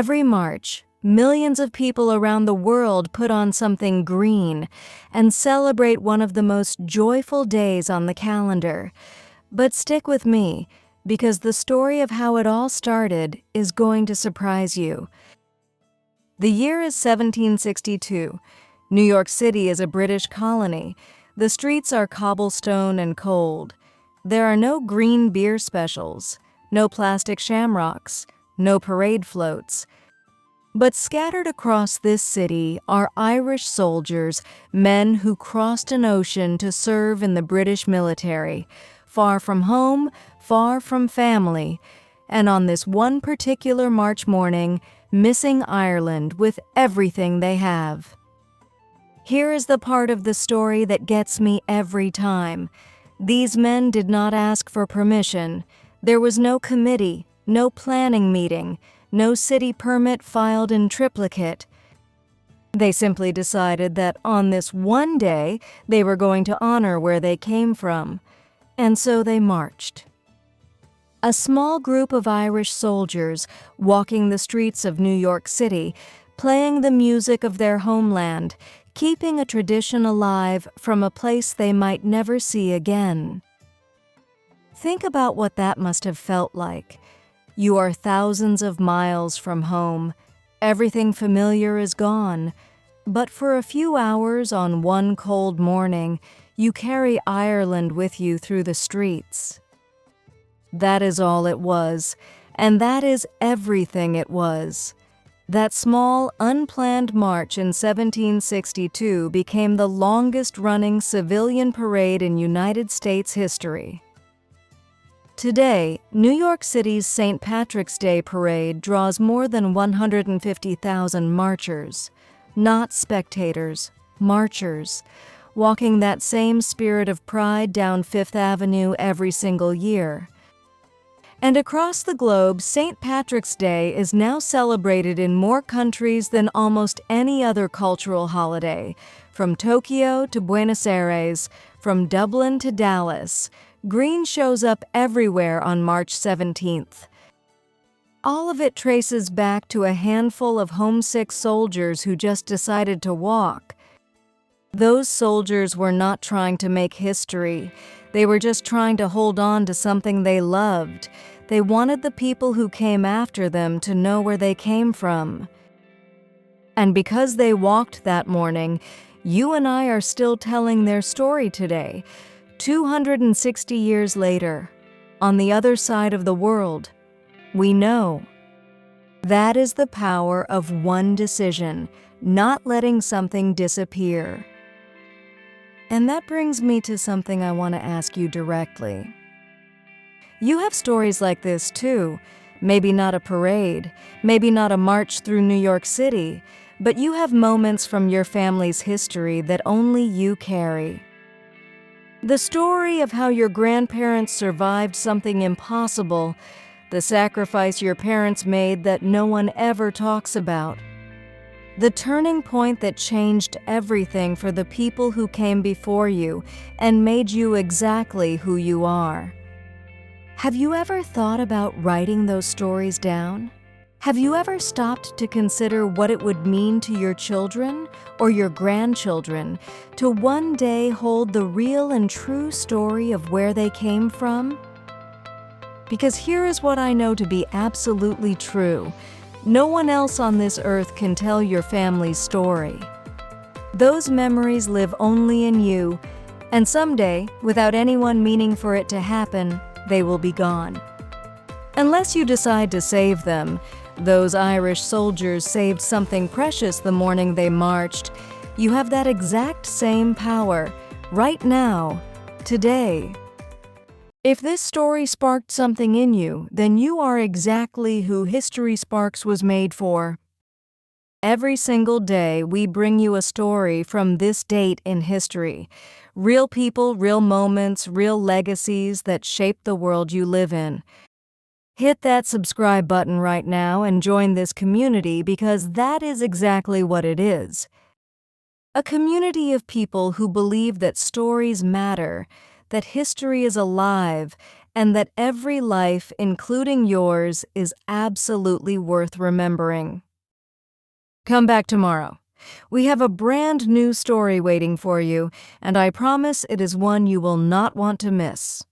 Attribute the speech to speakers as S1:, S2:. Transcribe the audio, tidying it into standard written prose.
S1: Every March, millions of people around the world put on something green and celebrate one of the most joyful days on the calendar. But stick with me, because the story of how it all started is going to surprise you. The year is 1762. New York City is a British colony. The streets are cobblestone and cold. There are no green beer specials, no plastic shamrocks, no parade floats. But scattered across this city are Irish soldiers, men who crossed an ocean to serve in the British military, far from home, far from family, and on this one particular March morning, missing Ireland with everything they have. Here is the part of the story that gets me every time. These men did not ask for permission. There was no committee, no planning meeting, no city permit filed in triplicate. They simply decided that on this one day, they were going to honor where they came from. And so they marched. A small group of Irish soldiers walking the streets of New York City, playing the music of their homeland, keeping a tradition alive from a place they might never see again. Think about what that must have felt like. You are thousands of miles from home. Everything familiar is gone. But for a few hours on one cold morning, you carry Ireland with you through the streets. That is all it was, and that is everything it was. That small, unplanned march in 1762 became the longest-running civilian parade in United States history. Today, New York City's St. Patrick's Day parade draws more than 150,000 marchers, not spectators, marchers, walking that same spirit of pride down Fifth Avenue every single year. And across the globe, St. Patrick's Day is now celebrated in more countries than almost any other cultural holiday, from Tokyo to Buenos Aires, from Dublin to Dallas. Green shows up everywhere on March 17th. All of it traces back to a handful of homesick soldiers who just decided to walk. Those soldiers were not trying to make history. They were just trying to hold on to something they loved. They wanted the people who came after them to know where they came from. And because they walked that morning, you and I are still telling their story today. 260 years later, on the other side of the world, we know. That is the power of one decision, not letting something disappear. And that brings me to something I want to ask you directly. You have stories like this too. Maybe not a parade, maybe not a march through New York City, but you have moments from your family's history that only you carry. The story of how your grandparents survived something impossible, the sacrifice your parents made that no one ever talks about. The turning point that changed everything for the people who came before you and made you exactly who you are. Have you ever thought about writing those stories down? Have you ever stopped to consider what it would mean to your children or your grandchildren to one day hold the real and true story of where they came from? Because here is what I know to be absolutely true. No one else on this earth can tell your family's story. Those memories live only in you, and someday, without anyone meaning for it to happen, they will be gone. Unless you decide to save them. Those Irish soldiers saved something precious the morning they marched. You have that exact same power, right now, today. If this story sparked something in you, then you are exactly who History Sparks was made for. Every single day, we bring you a story from this date in history. Real people, real moments, real legacies that shape the world you live in. Hit that subscribe button right now and join this community, because that is exactly what it is. A community of people who believe that stories matter, that history is alive, and that every life, including yours, is absolutely worth remembering. Come back tomorrow. We have a brand new story waiting for you, and I promise it is one you will not want to miss.